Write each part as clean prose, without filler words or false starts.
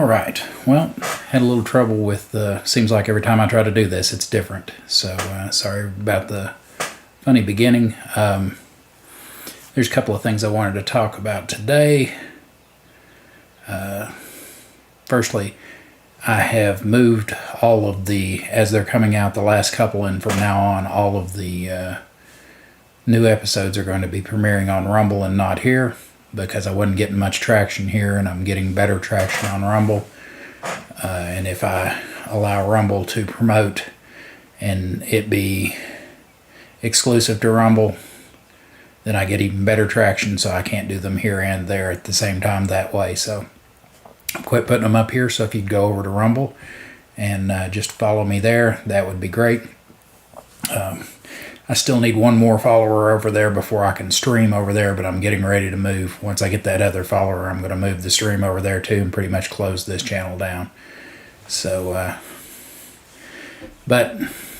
Alright, well, had a little trouble with seems like every time I try to do this it's different, so sorry about the funny beginning. There's a couple of things I wanted to talk about today. Firstly, I have moved all of the, as they're coming out, the last couple, and from now on all of the new episodes are going to be premiering on Rumble and not here, because I wasn't getting much traction here and I'm getting better traction on Rumble. And if I allow Rumble to promote and it be exclusive to Rumble, then I get even better traction, so I can't do them here and there at the same time that way. So I quit putting them up here, so if you'd go over to Rumble and just follow me there, that would be great. I still need one more follower over there before I can stream over there, but I'm getting ready to move. Once I get that other follower, I'm going to move the stream over there too and pretty much close this channel down. So, but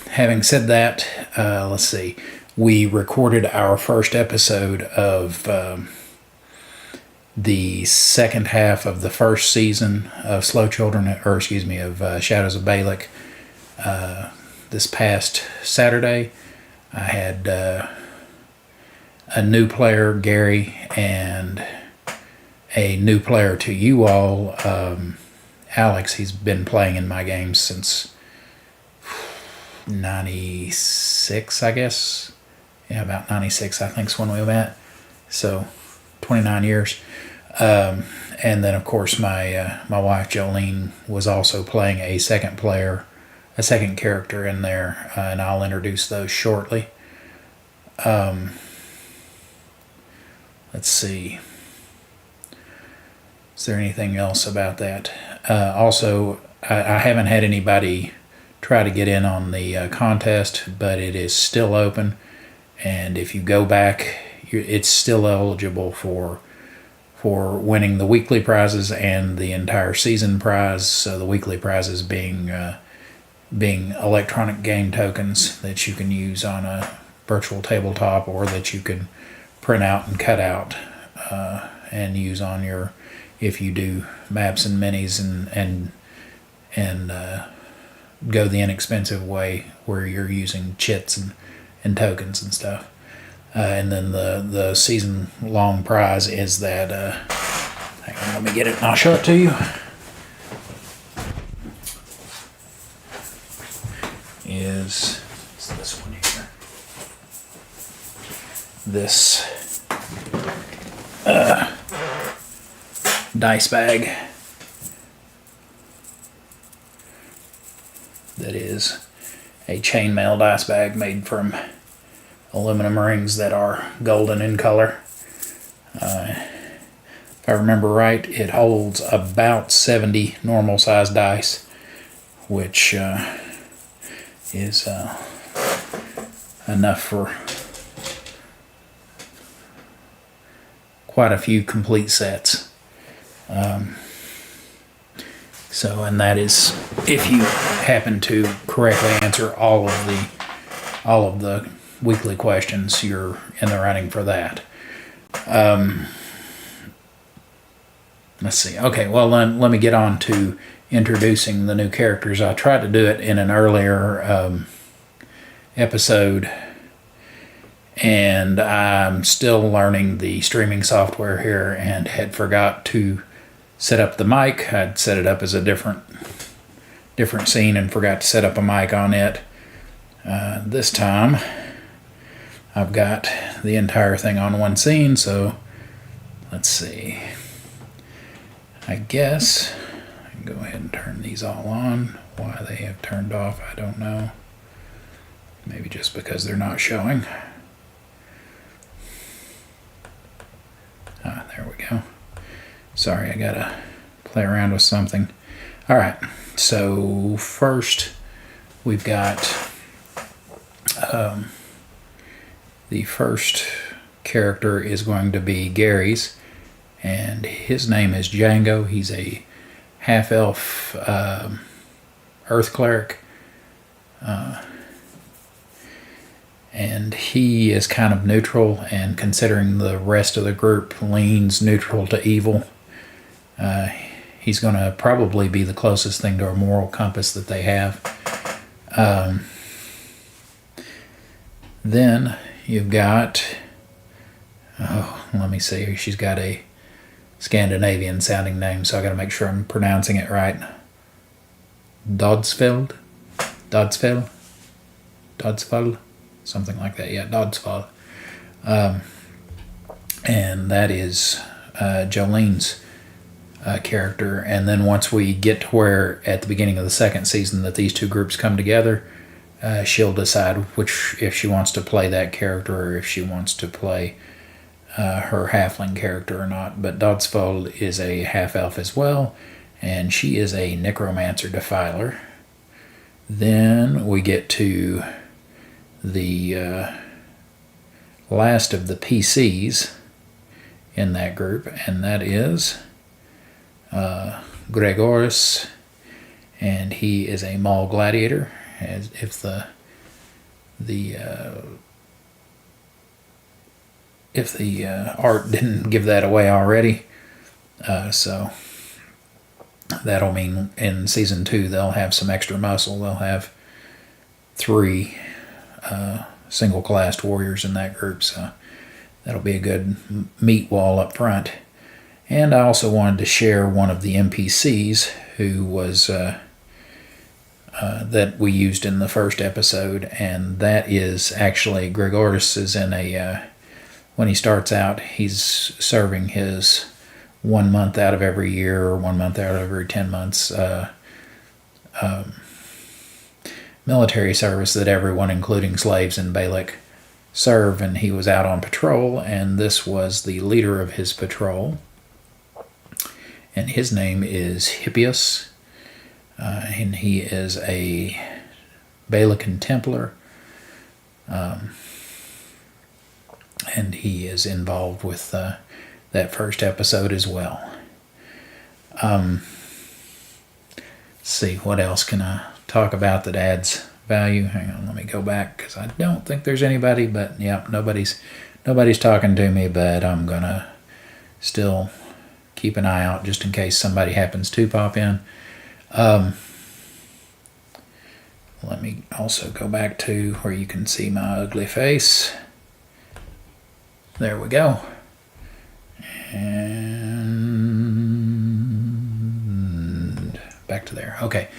having said that, let's see. We recorded our first episode of the second half of the first season of Slow Children, or excuse me, of Shadows of Balak this past Saturday. I had a new player, Gary, and a new player to you all, Alex. He's been playing in my games since 96, I guess. Yeah, about 96, I think, is when we met. So, 29 years. And then, of course, my wife, Jolene, was also playing a second character in there, and I'll introduce those shortly. Let's see. Is there anything else about that? Also, I haven't had anybody try to get in on the contest, but it is still open, and if you go back, it's still eligible for winning the weekly prizes and the entire season prize. So the weekly prizes being electronic game tokens that you can use on a virtual tabletop, or that you can print out and cut out and use on your, if you do maps and minis and go the inexpensive way where you're using chits and tokens and stuff. And then the season long prize is that hang on, let me get it and I'll show it to you. Is this one here. This dice bag that is a chainmail dice bag made from aluminum rings that are golden in color. If I remember right, it holds about 70 normal size dice, which is enough for quite a few complete sets. So, and that is if you happen to correctly answer all of the weekly questions, you're in the running for that. Let's see. Okay, well then let me get on to introducing the new characters. I tried to do it in an earlier episode, and I'm still learning the streaming software here and had forgot to set up the mic. I'd set it up as a different scene and forgot to set up a mic on it. This time I've got the entire thing on one scene, so let's see. I guess I can go ahead and turn these all on. Why they have turned off, I don't know. Maybe just because they're not showing. There we go. Sorry, I gotta play around with something. Alright, so first we've got the first character is going to be Gary's, and his name is Django. He's a half-elf earth cleric, and he is kind of neutral, and considering the rest of the group leans neutral to evil, He's going to probably be the closest thing to a moral compass that they have. Then you've got, let me see, she's got a Scandinavian sounding name, so I got to make sure I'm pronouncing it right. Dödsfall, something like that. Yeah, Dödsfall. And that is Jolene's character. And then once we get to where at the beginning of the second season that these two groups come together, she'll decide if she wants to play that character or if she wants to play her halfling character or not. But Dödsfall is a half-elf as well, and she is a necromancer defiler. Then we get to the last of the PCs in that group, and that is Gregorus, and he is a Maul gladiator. As if the art didn't give that away already, so that'll mean in season 2 they'll have some extra muscle. They'll have 3 single-classed warriors in that group, so that'll be a good meat wall up front. And I also wanted to share one of the NPCs who was that we used in the first episode, and that is actually Gregorus is in when he starts out, he's serving his 1 month out of every year or 1 month out of every 10 months military service that everyone, including slaves in Balak, serve, and he was out on patrol, and this was the leader of his patrol, and his name is Hippias, and he is a Balakan Templar, and he is involved with that first episode as well. Let's see, what else can I talk about that adds value? Hang on, let me go back, because I don't think there's anybody, but yeah, nobody's talking to me, but I'm gonna still keep an eye out just in case somebody happens to pop in. Let me also go back to where you can see my ugly face. There we go. And back to there. Okay.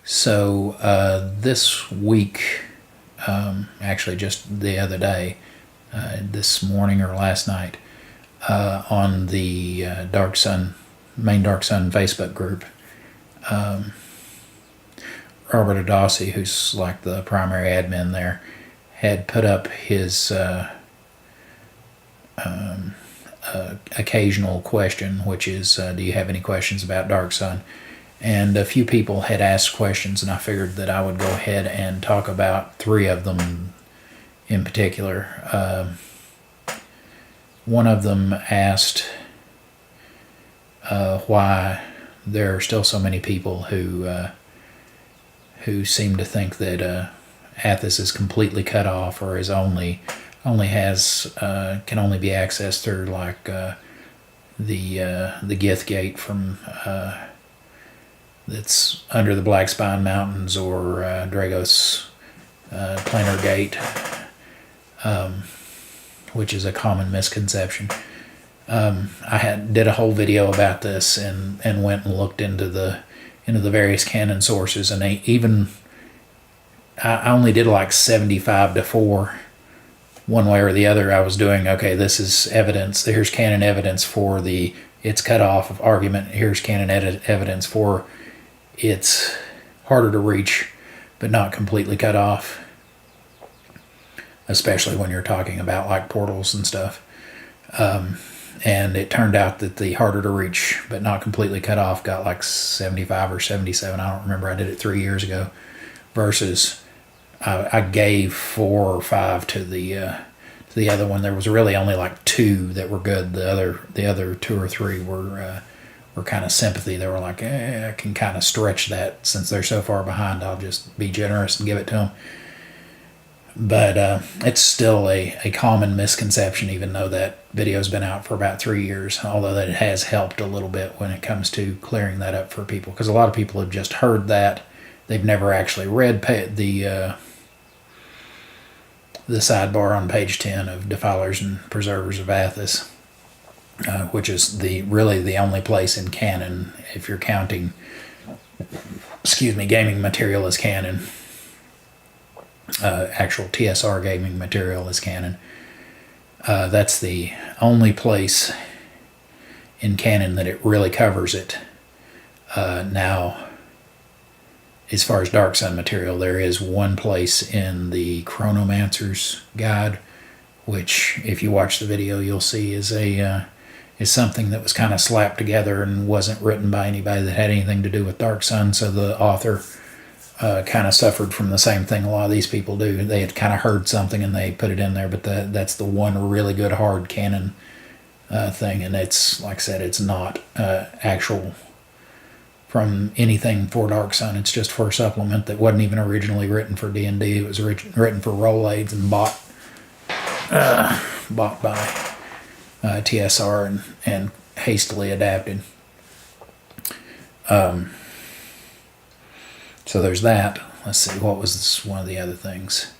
So this week, actually just the other day, this morning or last night, on the main Dark Sun Facebook group, Robert Adossi, who's like the primary admin there, had put up his occasional question, which is, do you have any questions about Dark Sun? And a few people had asked questions, and I figured that I would go ahead and talk about 3 of them in particular. One of them asked why there are still so many people who seem to think that Athas is completely cut off, or is only has can only be accessed through like the Gith Gate from that's under the Black Spine Mountains, or Dragos Planar Gate, which is a common misconception. I did a whole video about this and went and looked into the various canon sources, and I only did like 75-4 one way or the other. I was doing, okay, this is evidence, here's canon evidence for the it's cut off of argument, here's canon evidence for it's harder to reach but not completely cut off, especially when you're talking about like portals and stuff. And it turned out that the harder to reach but not completely cut off got like 75 or 77. I don't remember. I did it 3 years ago. Versus I gave 4 or 5 to the other one. There was really only like 2 that were good. The other 2 or 3 were kind of sympathy. They were like, I can kind of stretch that since they're so far behind. I'll just be generous and give it to them. But it's still a common misconception, even though that video's been out for about 3 years, although that it has helped a little bit when it comes to clearing that up for people, because a lot of people have just heard that. They've never actually read the sidebar on page 10 of Defilers and Preservers of Athos, which is really the only place in canon, if you're counting, gaming material as canon, actual TSR gaming material as canon. That's the only place in canon that it really covers it. Now, as far as Dark Sun material, there is one place in the Chronomancer's Guide, which, if you watch the video, you'll see is something that was kind of slapped together and wasn't written by anybody that had anything to do with Dark Sun. So the author kind of suffered from the same thing a lot of these people do. They had kind of heard something and they put it in there, but that's the one really good hard canon thing, and it's, like I said, it's not actual from anything for Dark Sun. It's just for a supplement that wasn't even originally written for D&D. It was written for Rolaids and bought by TSR and hastily adapted. So there's that. Let's see, what was one of the other things?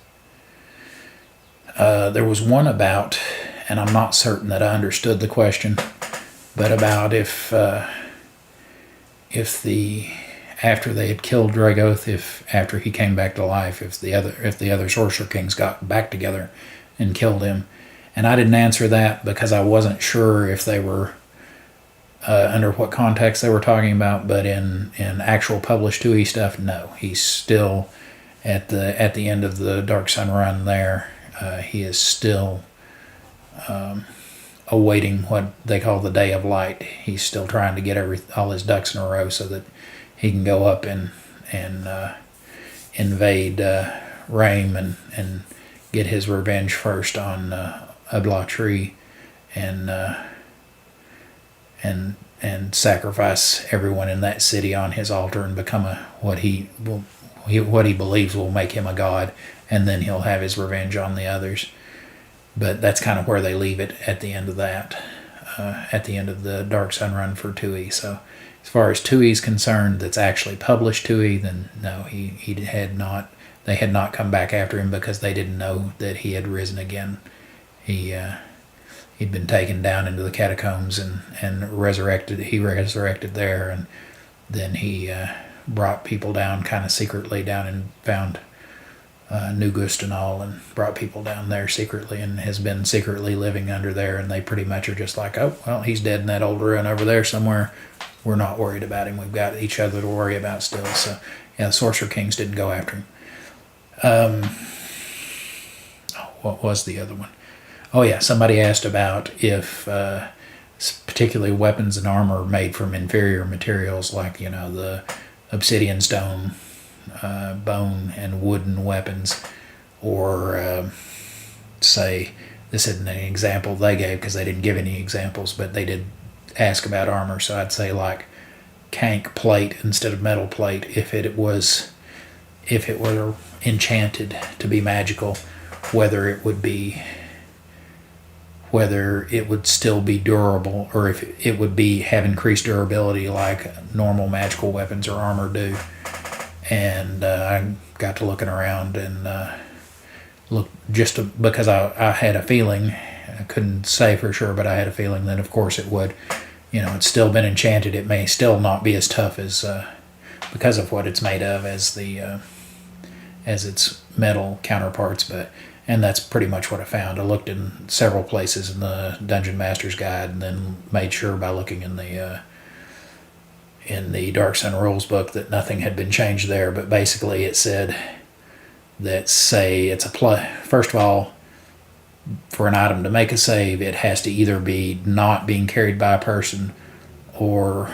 There was one about, and I'm not certain that I understood the question, but about if after they had killed Dragoth, after he came back to life, if the other Sorcerer Kings got back together and killed him. And I didn't answer that because I wasn't sure if they were under what context they were talking about, but in actual published 2E stuff, no. He's still at the end of the Dark Sun run there. He is still awaiting what they call the Day of Light. He's still trying to get all his ducks in a row so that he can go up and invade Rame and get his revenge first on Abla-Tree and sacrifice everyone in that city on his altar and become what he believes will make him a god, and then he'll have his revenge on the others. But that's kind of where they leave it at the end of that, at the end of the Dark Sun run for 2E. So as far as 2E is concerned, that's actually published 2E, then no, they had not come back after him because they didn't know that he had risen again. He'd been taken down into the catacombs and resurrected. He resurrected there, and then he brought people down kind of secretly down and found New Gustanal and brought people down there secretly and has been secretly living under there. And they pretty much are just like, oh, well, he's dead in that old ruin over there somewhere. We're not worried about him. We've got each other to worry about still. So, yeah, the Sorcerer Kings didn't go after him. What was the other one? Oh, yeah, somebody asked about if particularly weapons and armor made from inferior materials like, the obsidian stone, bone, and wooden weapons, or say, this isn't an example they gave because they didn't give any examples, but they did ask about armor, so I'd say like Kank plate instead of metal plate, if it were enchanted to be magical, whether it would still be durable, or if it would have increased durability like normal magical weapons or armor do. And I got to looking around and because I had a feeling, I couldn't say for sure, but I had a feeling that of course it would. It's still been enchanted. It may still not be as tough as because of what it's made of as its metal counterparts, and that's pretty much what I found. I looked in several places in the Dungeon Master's Guide, and then made sure by looking in the Dark Sun rules book that nothing had been changed there. But basically, it said that, say, it's first of all, for an item to make a save, it has to either be not being carried by a person, or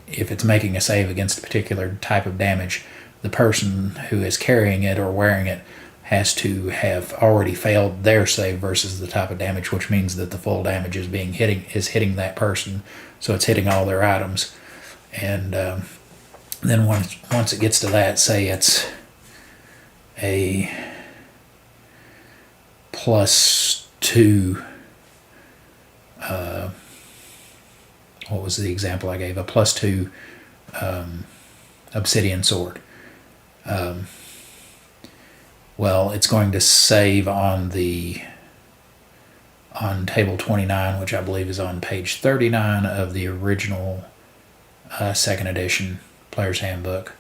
if it's making a save against a particular type of damage, the person who is carrying it or wearing it has to have already failed their save versus the type of damage, which means that the full damage is hitting that person, so it's hitting all their items. And then once it gets to that, say it's plus 2. What was the example I gave? A plus 2 obsidian sword. Well, it's going to save on table 29, which I believe is on page 39 of the original second edition Player's Handbook.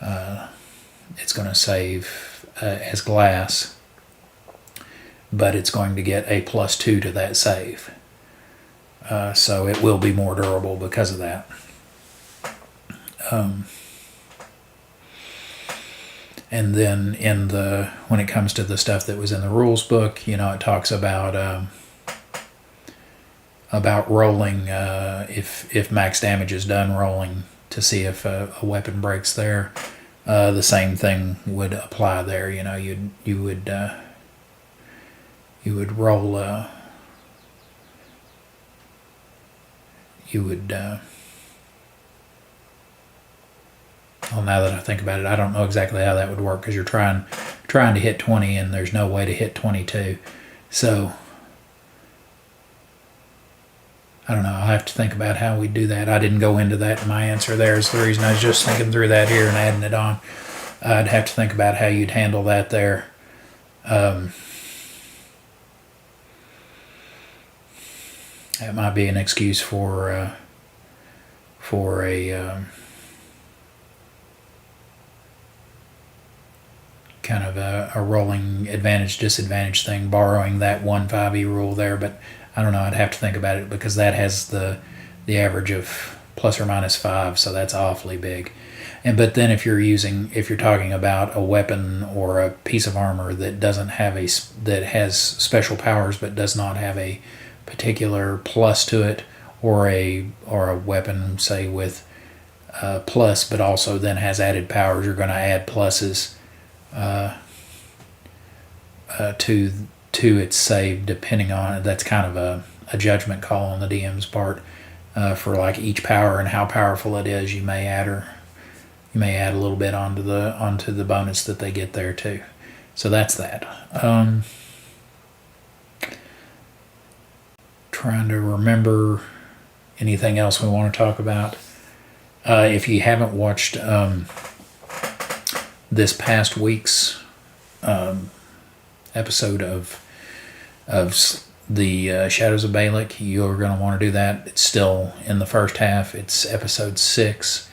It's going to save as glass, but it's going to get a plus 2 to that save. So it will be more durable because of that. And then when it comes to the stuff that was in the rules book, it talks about rolling if max damage is done, rolling to see if a weapon breaks there. The same thing would apply there. You would roll. Well, now that I think about it, I don't know exactly how that would work, because you're trying to hit 20 and there's no way to hit 22. So I don't know. I'll have to think about how we do that. I didn't go into that in my answer there. Is the reason I was just thinking through that here and adding it on. I'd have to think about how you'd handle that there. That might be an excuse for a kind of a rolling advantage disadvantage thing, borrowing that 1-5e rule there, but I don't know. I'd have to think about it, because that has the average of plus or minus 5, so that's awfully big. But then if you're talking about a weapon or a piece of armor that that has special powers but does not have a particular plus to it, or a weapon, say, with plus but also then has added powers, you're going to add pluses to its save, depending on it. That's kind of a judgment call on the DM's part for like each power and how powerful it is. You may add a little bit onto the bonus that they get there too. So that's that. Trying to remember anything else we want to talk about. If you haven't watched this past week's episode of the Shadows of Balak, you're going to want to do that. It's still in the first half. It's episode 6,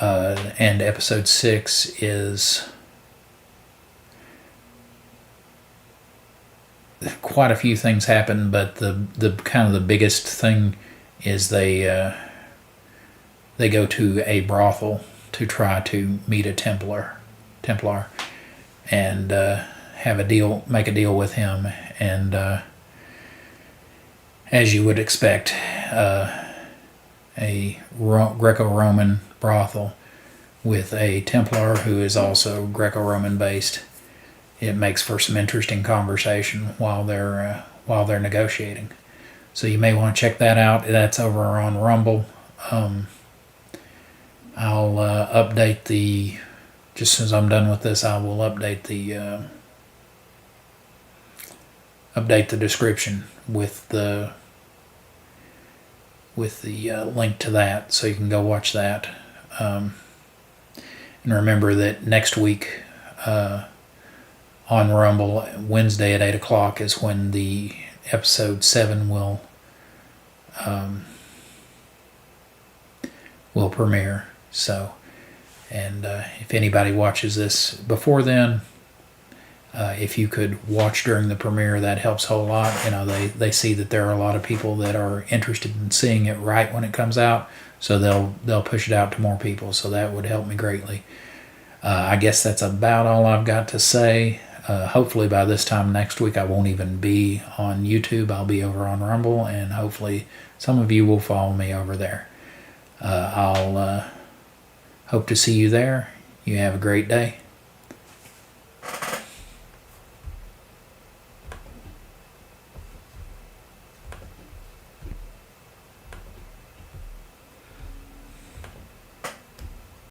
and episode 6 is quite a few things happen, but the kind of the biggest thing is they go to a brothel to try to meet a Templar, and make a deal with him. And as you would expect, a Greco-Roman brothel with a Templar who is also Greco-Roman based, it makes for some interesting conversation while they're negotiating. So you may want to check that out. That's over on Rumble. I'll update just as I'm done with this, I will update the description with the link to that, so you can go watch that. And remember that next week on Rumble, Wednesday at 8 o'clock is when the episode 7 will premiere. So, and if anybody watches this before then, if you could watch during the premiere, that helps a whole lot. They see that there are a lot of people that are interested in seeing it right when it comes out, so they'll push it out to more people. So that would help me greatly. I guess that's about all I've got to say. Hopefully by this time next week I won't even be on YouTube. I'll be over on Rumble, and hopefully some of you will follow me over there. I'll hope to see you there. You have a great day.